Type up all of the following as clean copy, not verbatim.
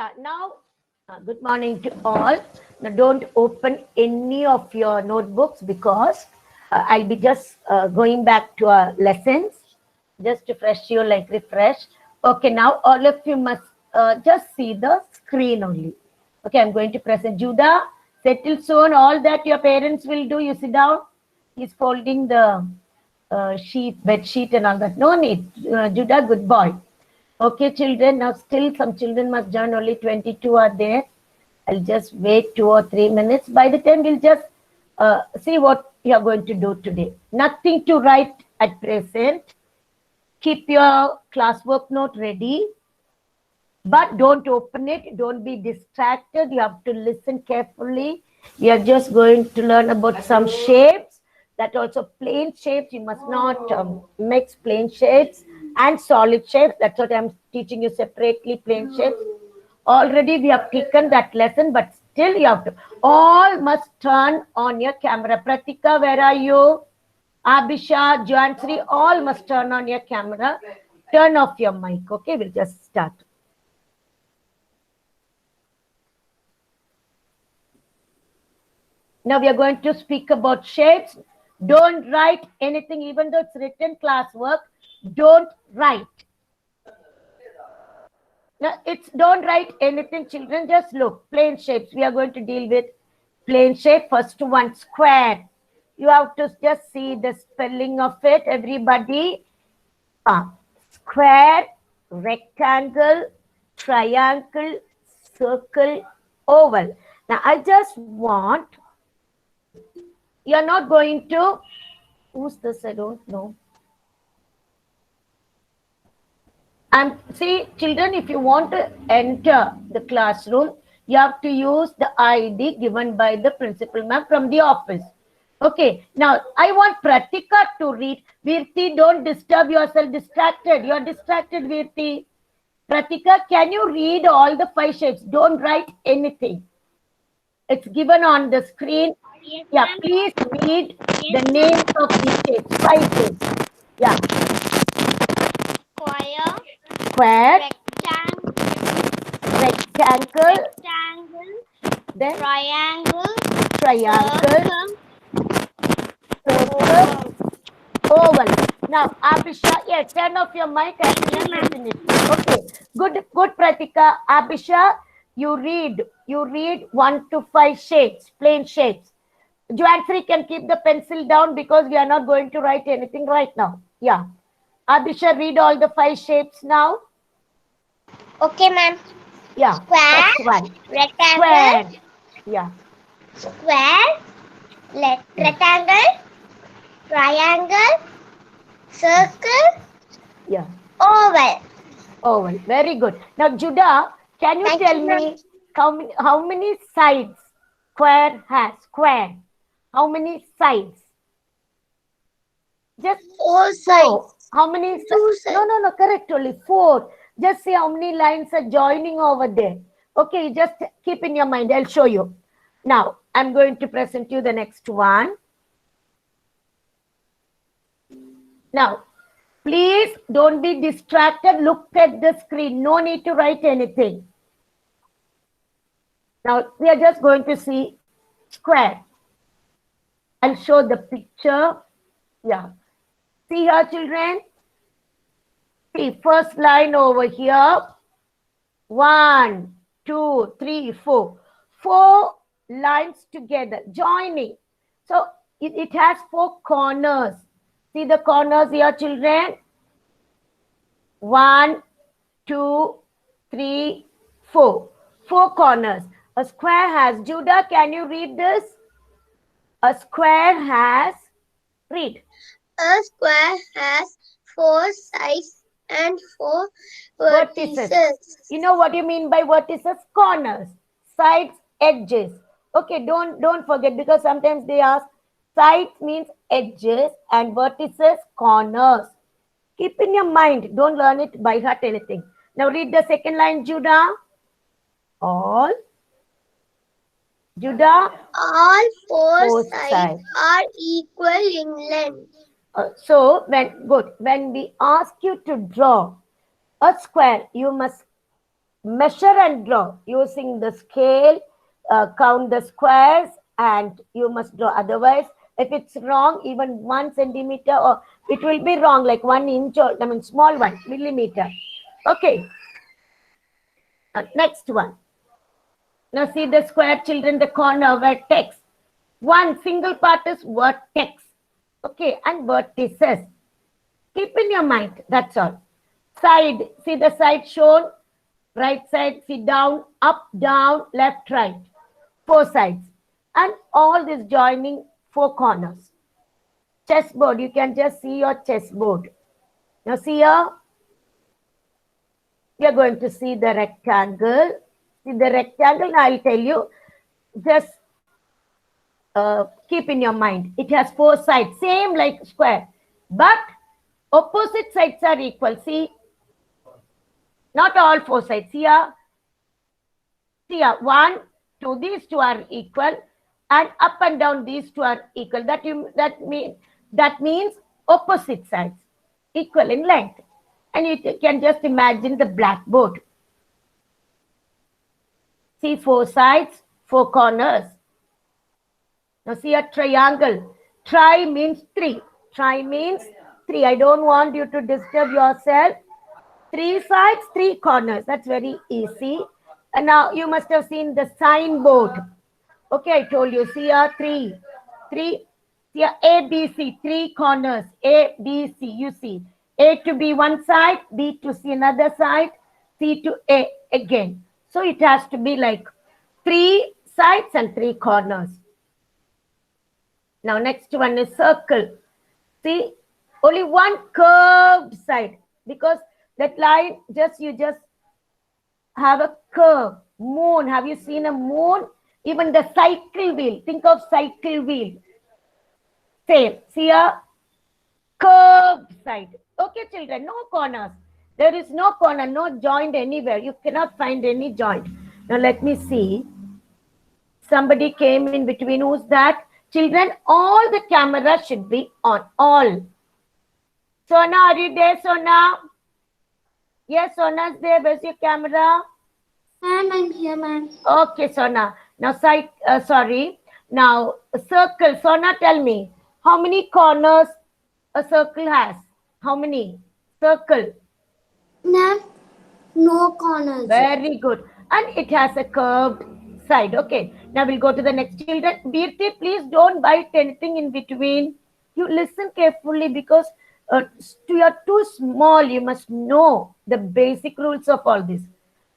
Yeah, now, good morning to all. Now, don't open any of your notebooks because I'll be just going back to our lessons just to fresh you, like refresh. Okay, now all of you must just see the screen only. Okay, I'm going to present Judah. Settle soon. All that your parents will do, you sit down. He's folding the bed sheet and all that. No need. Judah, good boy. Okay, children, now still some children must join, only 22 are there. I'll just wait 2 or 3 minutes. By the time we'll just see what you are going to do today. Nothing to write at present. Keep your classwork note ready, but don't open it. Don't be distracted. You have to listen carefully. We are just going to learn about some shapes. That also plain shapes. You must not mix plain shapes and solid shapes. That's what I'm teaching you separately, plain shapes. Already we have taken that lesson, but still you have to. All must turn on your camera. Pratika, where are you? Abhisha, Joansri, all must turn on your camera. Turn off your mic. Okay, we'll just start. Now we are going to speak about shapes. Don't write anything, even though it's written classwork. Don't write. Now it's don't write anything, children. Just look. Plain shapes. We are going to deal with plain shape. First one, square. You have to just see the spelling of it, everybody. Square, rectangle, triangle, circle, oval. Now I just want, you're not going to, who's this? I don't know. And see, children, if you want to enter the classroom, you have to use the ID given by the principal ma'am from the office. Okay, now I want Pratika to read. Virti, don't disturb yourself, distracted. You're distracted, Virti. Pratika, can you read all the 5 shapes? Don't write anything. It's given on the screen. Yeah, please read the names of these shapes. 5 shapes. Yeah. Square, rectangle, then triangle, circle, oval. Now, Abhisha, yes, turn off your mic as soon as you finish. Okay, good, Pratika. Abhisha, you read 1 to 5 shapes, plain shapes. Joansri can keep the pencil down because we are not going to write anything right now. Yeah. Abhisha, read all the 5 shapes now. Okay, ma'am. Yeah. Square, First one. rectangle, Square. Yeah. square, rectangle, triangle, circle, Yeah. oval. Oval. Very good. Now, Judah, can you Thank tell you, ma'am. me how many sides square has? Square. How many sides? Just 4 4. sides. How many? 2 sides. No, correct. Only 4. Just see how many lines are joining over there. Okay, just keep in your mind. I'll show you. Now, I'm going to present you the next one. Now, please don't be distracted. Look at the screen. No need to write anything. Now, we are just going to see square. I'll show the picture. Yeah. See here, children. See, first line over here. 1, 2, 3, 4. 4 lines together, joining. So, it has 4 corners. See the corners here, children. 1, 2, 3, 4. 4 corners. A square has, Judah, can you read this? A square has, read. A square has 4 sides and 4 vertices. You know what you mean by vertices? Corners, sides, edges. Okay, don't forget, because sometimes they ask, sides means edges and vertices corners. Keep in your mind. Don't learn it by heart anything. Now read the second line, Judah. All. Judah. All 4 4 sides are equal in length. So when we ask you to draw a square, you must measure and draw using the scale, count the squares, and you must draw. Otherwise, if it's wrong, even 1 centimeter, or it will be wrong, like 1 inch, or I mean small one, millimeter. Okay. Next one. Now see the square, children, the corner vertex. One single part is vertex. Okay, and vertices. Keep in your mind, that's all. Side, see the side shown? Right side, see down, up, down, left, right. 4 sides. And all this joining 4 corners. Chessboard, you can just see your chessboard. Now see here, we are going to see the rectangle. See the rectangle, now I'll tell you, just keep in your mind. It has 4 sides, same like square. But opposite sides are equal. See, not all 4 sides. Here, 1, 2, these 2 are equal, and up and down these 2 are equal. That means opposite sides, equal in length. And you can just imagine the blackboard. See 4 sides, 4 corners. Now see a triangle. Tri means 3. Tri means 3. I don't want you to disturb yourself. 3 sides, 3 corners. That's very easy. And now you must have seen the signboard. Okay, I told you. See here, 3. See here, A, B, C. 3 corners. A, B, C. You see. A to B one side, B to C another side, C to A again. So it has to be like 3 sides and 3 corners. Now next one is circle. See, only one curved side, because that line you just have a curve. Moon, have you seen a moon? Even the cycle wheel, think of cycle wheel. Same, see a curved side. Okay, children, no corners. There is no corner, no joint anywhere. You cannot find any joint. Now let me see. Somebody came in between. Who's that? Children, all the cameras should be on. All. Sona, are you there, Sona? Yes, Sona's there. Where's your camera? Ma'am, I'm here, ma'am. Okay, Sona. Now, Now, a circle. Sona, tell me, how many corners a circle has? How many? Circle. Ma'am, no corners. Very good. And it has a curved side. Okay. Now we'll go to the next, children. Birti, please don't bite anything in between. You listen carefully, because you're too small. You must know the basic rules of all this.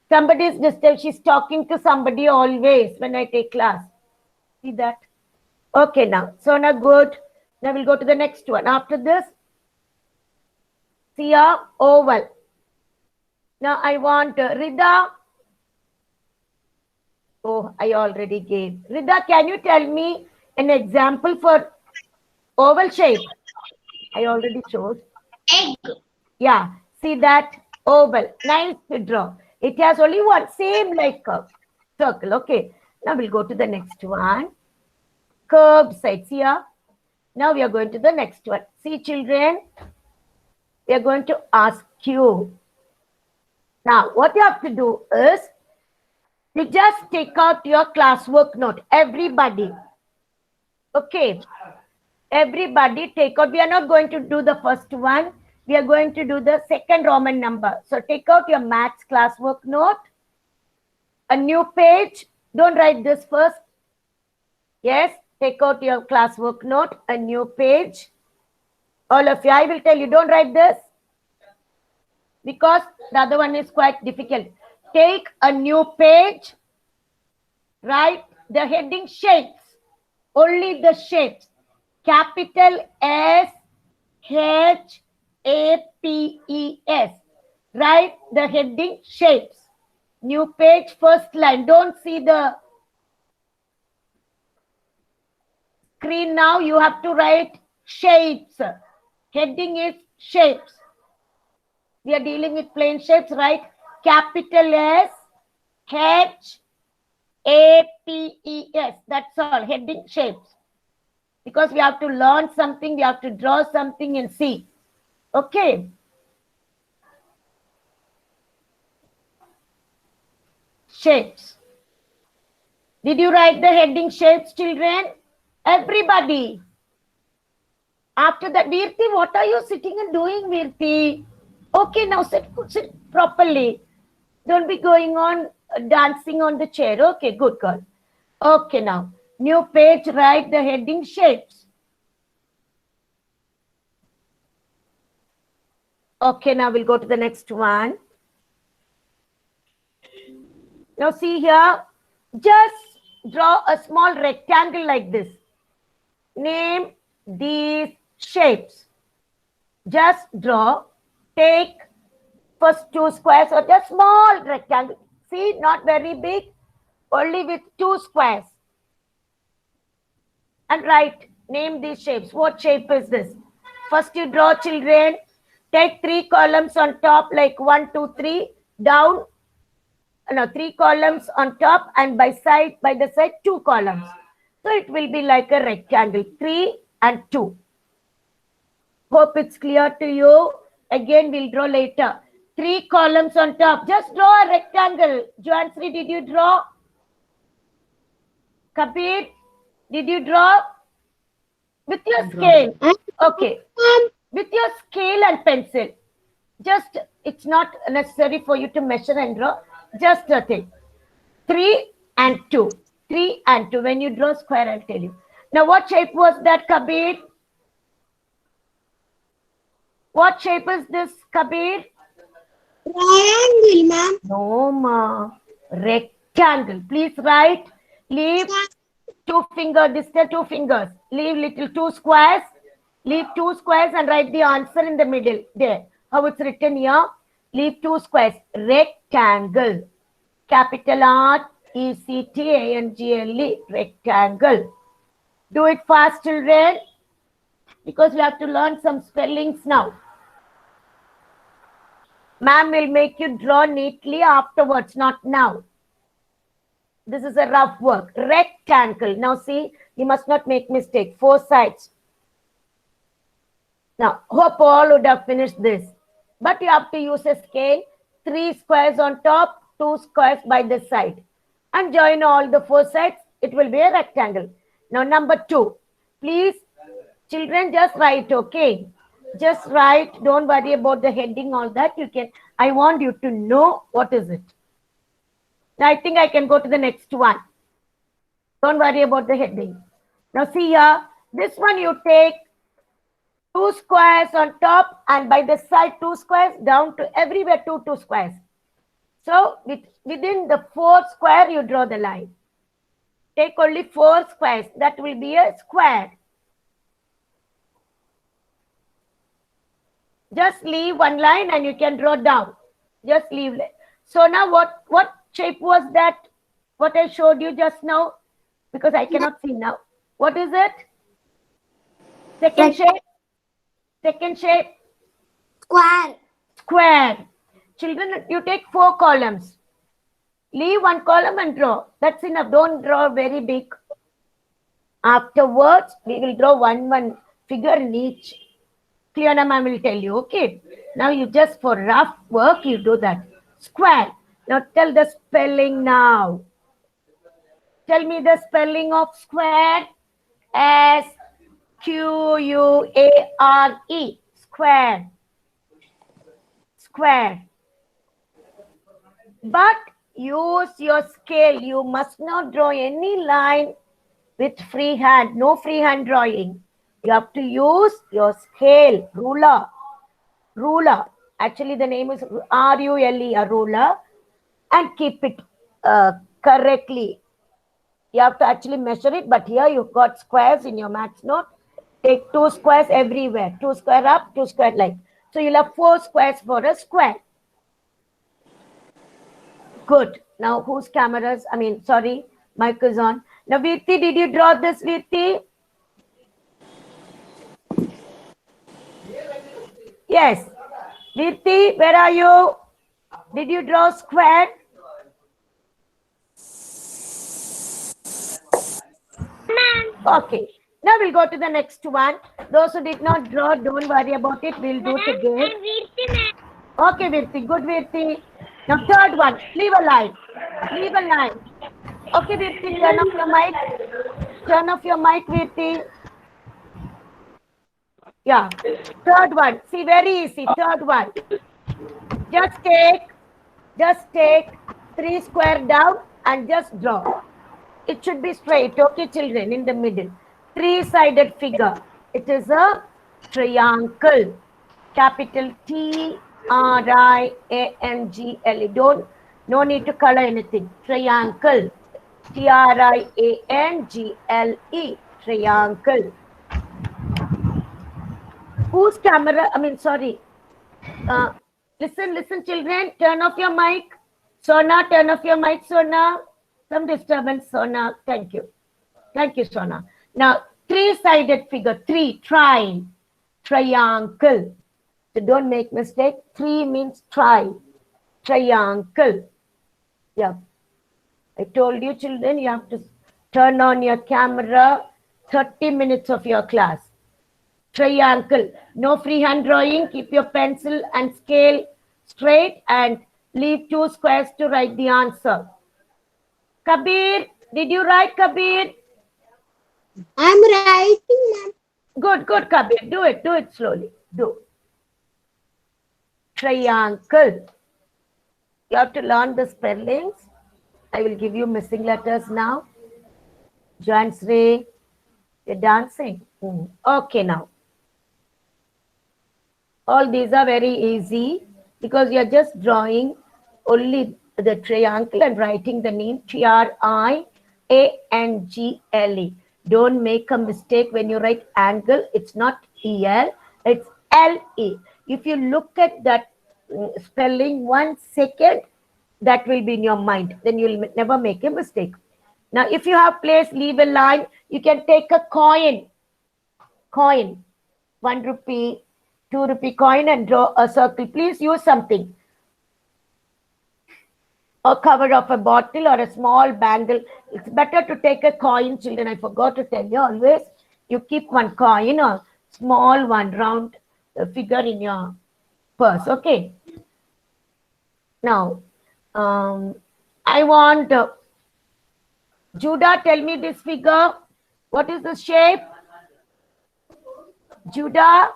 Somebody is disturbed. She's talking to somebody always when I take class. See that? Okay, now. Sona, good. Now we'll go to the next one. After this, see a oval. Now I want Rida. Oh, I already gave. Rida, can you tell me an example for oval shape? I already showed. Egg. Yeah, see that? Oval. Nice to draw. It has only one, same like a circle. Okay. Now we'll go to the next one. Curved sides here. Now we are going to the next one. See, children, we are going to ask you. Now, what you have to do is, you just take out your classwork note. Everybody. Okay. Everybody take out. We are not going to do the first one. We are going to do the second Roman number. So take out your maths classwork note. A new page. Don't write this first. Yes. Take out your classwork note. A new page. All of you, I will tell you, don't write this, because the other one is quite difficult. Take a new page, write the heading shapes, only the shapes. Capital S, H, A, P, E, S. Write the heading shapes. New page, first line. Don't see the screen now. You have to write shapes. Heading is shapes. We are dealing with plain shapes, right? Capital S, H, A, P, E, S. That's all. Heading shapes. Because we have to learn something, we have to draw something and see. Okay. shapes. Did you write the heading shapes, children? Everybody. After that, Virti, what are you sitting and doing, Virti? Okay, now sit properly. Don't be going on dancing on the chair. Okay, good girl. Okay, now, new page, write the heading shapes. Okay, now we'll go to the next one. Now see here, just draw a small rectangle like this. Name these shapes. Just draw, take first 2 squares or just small rectangle. See, not very big, only with 2 squares. And write, name these shapes. What shape is this? First you draw, children. Take 3 columns on top, like 1, 2, 3, down. No, 3 columns on top, and by the side 2 columns. So it will be like a rectangle, 3 and 2. Hope it's clear to you. Again, we'll draw later. 3 columns on top. Just draw a rectangle. Joansri, did you draw? Kabir, did you draw? With your scale. Okay. With your scale and pencil. Just, it's not necessary for you to measure and draw. Just a thing. 3 and 2. 3 and 2. When you draw square, I'll tell you. Now, what shape was that, Kabir? What shape is this, Kabir? Triangle, ma'am. No, ma. Rectangle. Please write. Leave 2 fingers. This is 2 fingers. Leave little 2 squares. Leave 2 squares and write the answer in the middle. There. How it's written here. Leave 2 squares. Rectangle. Capital R-E-C-T-A-N-G-L-E. Rectangle. Do it fast, children. Because we have to learn some spellings now. Ma'am will make you draw neatly afterwards, not now. This is a rough work. Rectangle. Now see, you must not make mistake. 4 sides. Now, hope all would have finished this. But you have to use a scale. 3 squares on top, 2 squares by the side. And join all the 4 sides. It will be a rectangle. Now, number 2. Please, children, just write, okay? Just write. Don't worry about the heading, all that. You can. I want you to know what is it. Now, I think I can go to the next one. Don't worry about the heading. Now, see here. This one you take 2 squares on top, and by the side 2 squares, down to everywhere 2 squares. So within the 4th square, you draw the line. Take only 4 squares. That will be a square. Just leave one line and you can draw down. Just leave. So now what shape was that? What I showed you just now? Because I cannot see now. What is it? Second shape. Second shape. Square. Square. Children, you take 4 columns. Leave 1 column and draw. That's enough. Don't draw very big. Afterwards, we will draw one figure in each. Cleona ma'am will tell you. Okay. Now you just, for rough work, you do that. Square. Now tell the spelling now. Tell me the spelling of square. S-Q-U-A-R-E. Square. Square. But use your scale. You must not draw any line with free hand. No free hand drawing. You have to use your scale, ruler. Ruler. Actually, the name is R-U-L-E, a ruler. And keep it correctly. You have to actually measure it. But here you've got squares in your maths note. Take 2 squares everywhere. 2 square up, 2 square like. So you'll have 4 squares for a square. Good. Now, whose cameras? Mic is on. Now, Virti, did you draw this, Virti? Yes. Virti, where are you? Did you draw square? Okay. Now we'll go to the next one. Those who did not draw, don't worry about it. We'll do it again. Okay, Virti. Good, Virti. Now, third one. Leave a line. Leave a line. Okay, Virti, turn off your mic. Turn off your mic, Virti. Yeah. Third one. See, very easy. Third one. Just take 3 square down and just draw. It should be straight. Okay, children, in the middle. Three-sided figure. It is a triangle. Capital Triangle. No need to color anything. Triangle. Triangle. Triangle. Whose camera? Sorry. Listen, children. Turn off your mic. Sona, turn off your mic, Sona. Some disturbance, Sona. Thank you. Thank you, Sona. Now, three-sided figure. Triangle. So don't make mistake. Three means triangle. Yeah. I told you, children, you have to turn on your camera 30 minutes of your class. Triangle. No freehand drawing. Keep your pencil and scale straight and leave 2 squares to write the answer. Kabir, did you write, Kabir? I'm writing, ma'am. Good, Kabir. Do it slowly. Do. Triangle. You have to learn the spellings. I will give you missing letters now. Jansri, you're dancing. Okay, now. All these are very easy because you're just drawing only the triangle and writing the name Triangle. Don't make a mistake when you write angle. It's not EL, it's LE. If you look at that spelling 1 second, that will be in your mind. Then you'll never make a mistake. Now, if you have place, leave a line. You can take a coin, 1 rupee, 2 rupee coin and draw a circle. Please use something. A cover of a bottle or a small bangle. It's better to take a coin, children. I forgot to tell you always. You keep one coin or small one round figure in your purse. Okay. Now, I want Judah, tell me this figure. What is the shape? Judah?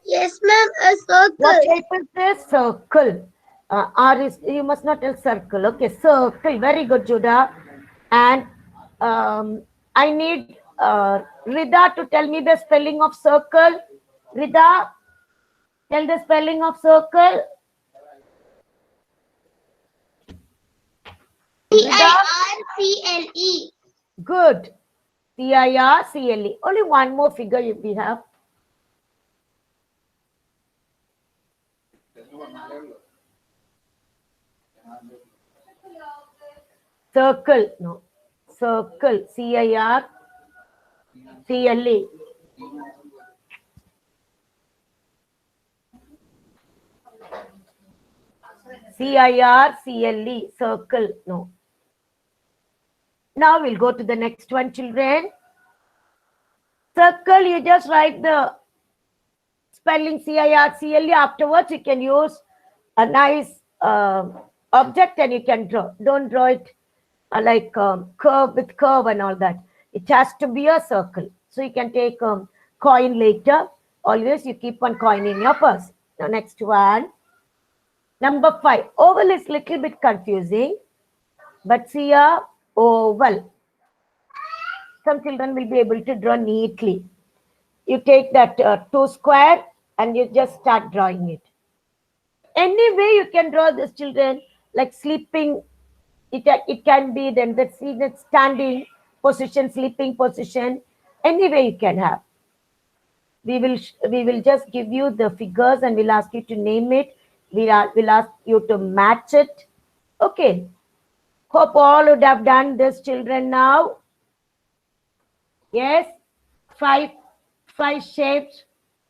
Yes, ma'am. A circle. What shape is this? Circle. R is, you must not tell circle. Okay, circle. Very good, Judah. And I need Rida to tell me the spelling of circle. Rida, tell the spelling of circle. CIRCLE. Good. CIRCLE. Only one more figure we have. Circle. No. Circle. CIRCLE. CIRCLE. Circle. No. Now we'll go to the next one, children. Circle, you just write the spelling CIRCLE. Afterwards, you can use a nice object and you can draw. Don't draw it like curve with curve and all that. It has to be a circle. So you can take coin later. Always you keep one coin in your purse. Now next one. Number 5. Oval is little bit confusing. But see a oval. Some children will be able to draw neatly. You take that 2 square and you just start drawing it. Any way you can draw this, children, like sleeping. It can be then the standing position, sleeping position. Any way you can have. We will just give you the figures and we'll ask you to name it. We'll ask you to match it. Okay. Hope all would have done this, children, now. Yes. Five shapes.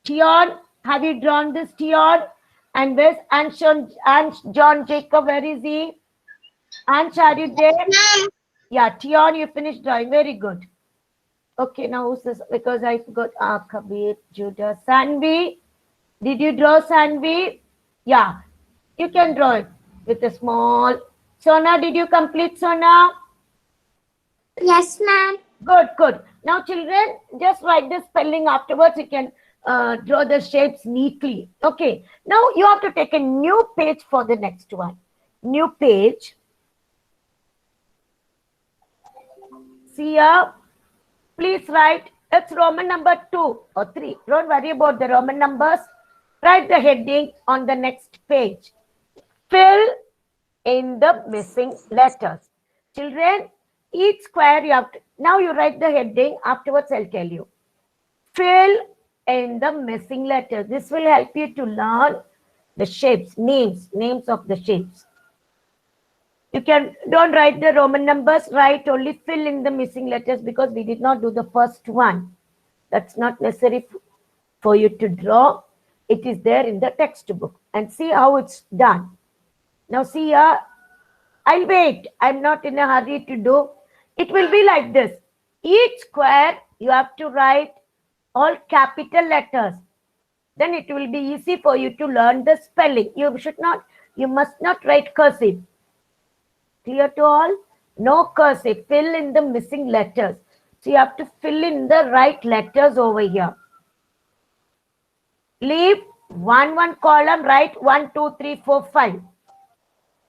Tion, have you drawn this, Tion? And where's John Jacob? Where is he? Ansh, are you there? Yeah, Tion, you finished drawing. Very good. Okay, now who's this? Because I forgot. Kabir, Judah, Sanvi. Did you draw Sanvi? Yeah, you can draw it with a small Sona, did you complete, Sona? Yes, ma'am. Good, good. Now, children, just write the spelling afterwards. You can draw the shapes neatly. Okay. Now, you have to take a new page for the next one. New page. See here. Please write. It's Roman number 2 or 3. Don't worry about the Roman numbers. Write the heading on the next page. Fill in the missing letters. Children, each square you have to, now you write the heading, afterwards I'll tell you. Fill in the missing letters. This will help you to learn the shapes, names of the shapes. You don't write the Roman numbers, write only fill in the missing letters because we did not do the first one. That's not necessary for you to draw. It is there in the textbook and see how it's done. Now see here, I'll wait. I'm not in a hurry to do. It will be like this. Each square you have to write all capital letters. Then it will be easy for you to learn the spelling. You must not write cursive. Clear to all? No cursive. Fill in the missing letters. So you have to fill in the right letters over here. Leave one column, write 1, 2, 3, 4, 5.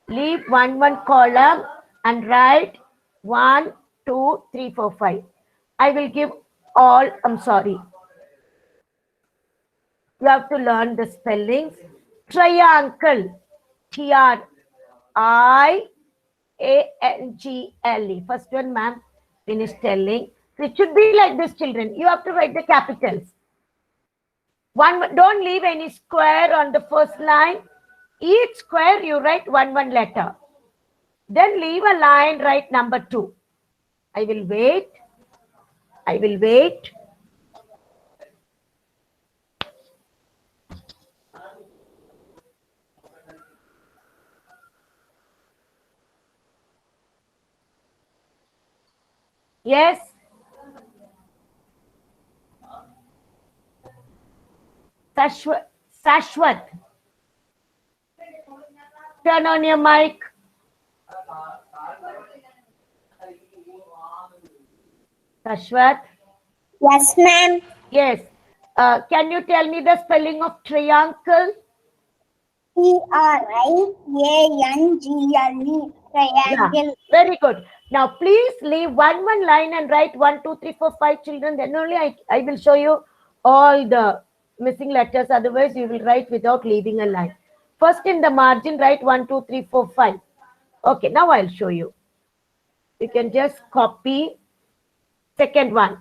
Leave one column and write 1, 2, 3, 4, 5. I will give all, I'm sorry. You have to learn the spellings. Triangle. Triangle. First one, ma'am, finished telling. So it should be like this, children. You have to write the capitals. Don't leave any square on the first line. Each square you write one letter. Then leave a line, write number 2. I will wait. Yes. Sashwat. Turn on your mic. Sashwat. Yes, ma'am. Yes. Can you tell me the spelling of triangle? Triangle. Triangle. Yeah, very good. Now, please leave one line and write 1, 2, 3, 4, 5 children. Then only I will show you all the missing letters. Otherwise, you will write without leaving a line. First, in the margin, write 1, 2, 3, 4, 5. Okay, now I'll show you. You can just copy second one.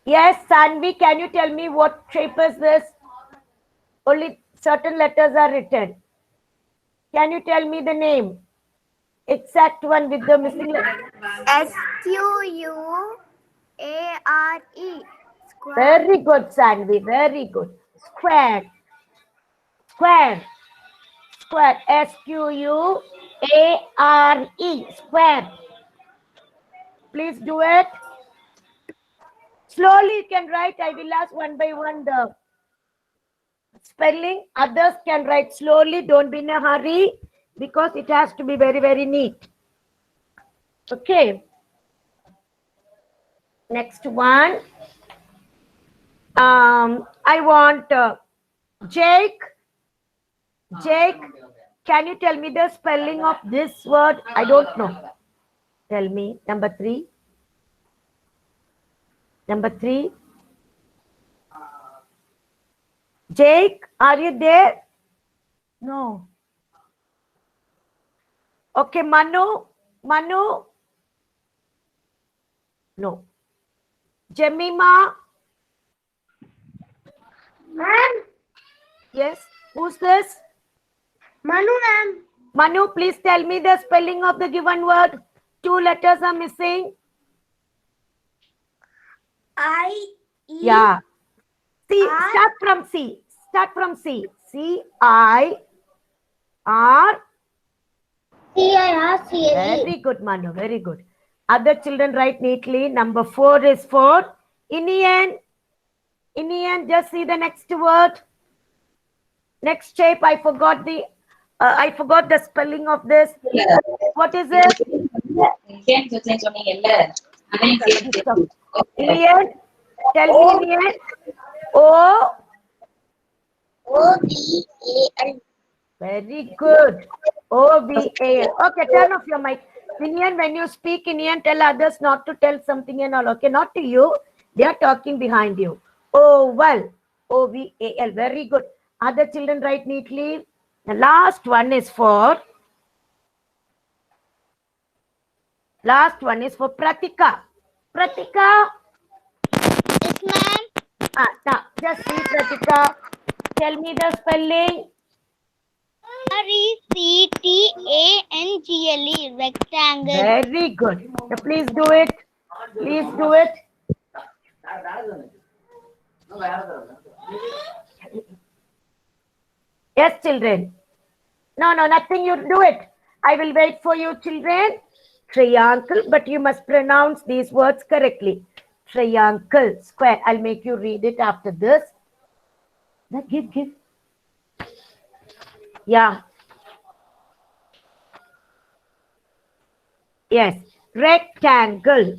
Yes, Sanvi, can you tell me what shape is this? Only certain letters are written. Can you tell me the name? Exact one with the missing letter. Square. Very good, Sanvi. Very good. Square. Square. Square. Square. Square. Please do it. Slowly you can write. I will ask one by one the spelling. Others can write slowly. Don't be in a hurry because it has to be very, very neat. Okay. Next one. I want Jake. Jake, can you tell me the spelling of this word? I don't know. Tell me. Number 3. Number 3. Jake, are you there? No. Okay, Manu. Manu. No. Jemima. Ma'am. Yes. Who's this? Manu, ma'am. Manu, please tell me the spelling of the given word. 2 letters are missing. Yeah. C. Start from C. Start from C. C-I-R. C-I-R-C-A-E. Very good, Manu. Very good. Other children write neatly. Number 4 is for Inian. Inian, just see the next word. Next shape, I forgot the spelling of this. What is it? Ilian, tell me Ilian. O. OVAL. Very good. OVAL. Okay, turn off your mic. Ilian, when you speak Indian, tell others not to tell something and all. Okay, not to you. They are talking behind you. Oval. OVAL. Very good. Other children write neatly. The last one is for Pratika. Pratika. Yes, ma'am. Now, just see Pratika. Tell me the spelling. RECTANGLE. Rectangle. Very good. Now, please do it. Please do it. Yes, children. No, nothing. You do it. I will wait for you, children. Triangle, but you must pronounce these words correctly. Triangle, square. I'll make you read it after this. Now, give. Yeah. Yes. Rectangle.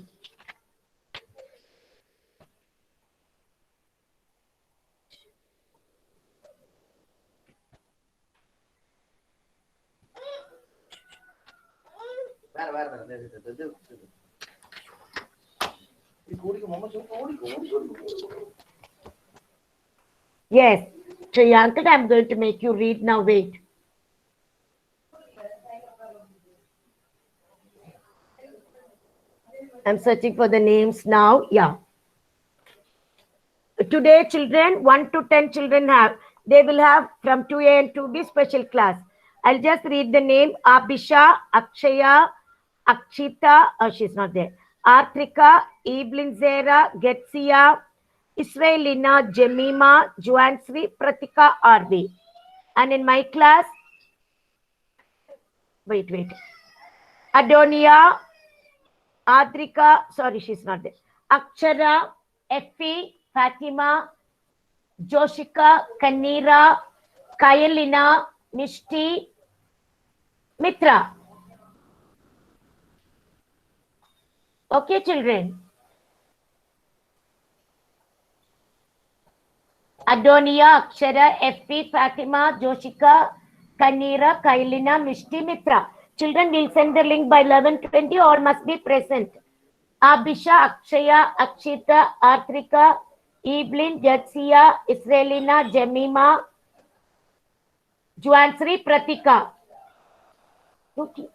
Yes. Triangle, I'm going to make you read now. Wait. I'm searching for the names now. Yeah. Today, children, 1 to 10 children they will have from 2A and 2B special class. I'll just read the name. Abisha, Akshaya, Akshita, she's not there. Artrika, Evelyn Zera, Getsia, Israelina, Jemima, Juansri, Pratika, RB. And in my class, wait. Adonia, Adrika, sorry, she's not there. Akshara, Effie, Fatima, Joshika, Kanira, Kayalina, Mishti, Mitra. Okay, children. Adonia, Akshara, Effie, Fatima, Joshika, Kanira, Kayalina, Mishti, Mitra. Children will send the link by 11:20 or must be present. Abisha, Akshaya, Akshita, Artrika, Evelyn, Jetsia, Israelina, Jemima, Juansri, Pratika. Okay.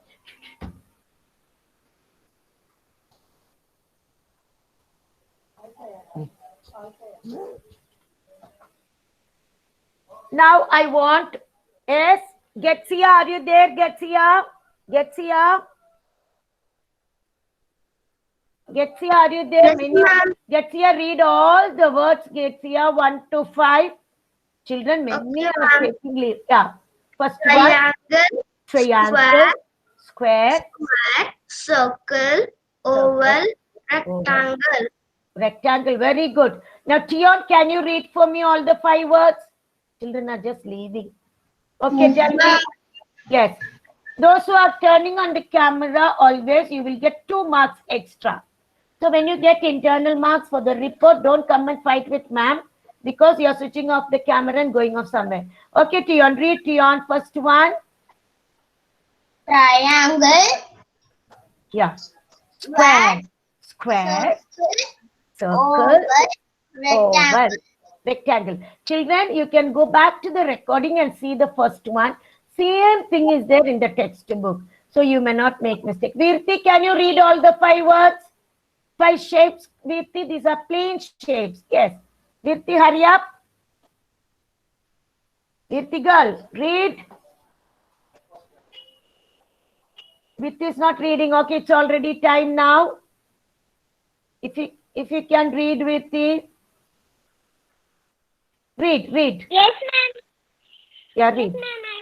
Now I want Getsia, are you there, Getsia? Getsia, are you there? Yes, Getsia, read all the words, Getsia, 1 to 5. Children, many are taking leave. Yeah. First one. Triangle, square, circle, oval, rectangle. Rectangle, very good. Now, Tion, can you read for me all the 5 words? Children are just leaving. Okay, tell me. Yes. Those who are turning on the camera, always, you will get 2 marks extra. So when you get internal marks for the report, don't come and fight with ma'am because you're switching off the camera and going off somewhere. Okay, Tion, read Tion, first one. Triangle. Yeah. Square. Circle. Oval. Rectangle. Children, you can go back to the recording and see the first one. Same thing is there in the textbook. So you may not make mistake. Virti, can you read all the 5 words? 5 shapes. Virti, these are plain shapes. Yes. Virti, hurry up. Virti girl, read. Virti is not reading. Okay, it's already time now. If you can read, Virti. Read. Yes, ma'am. Yeah, read. Yes, ma'am.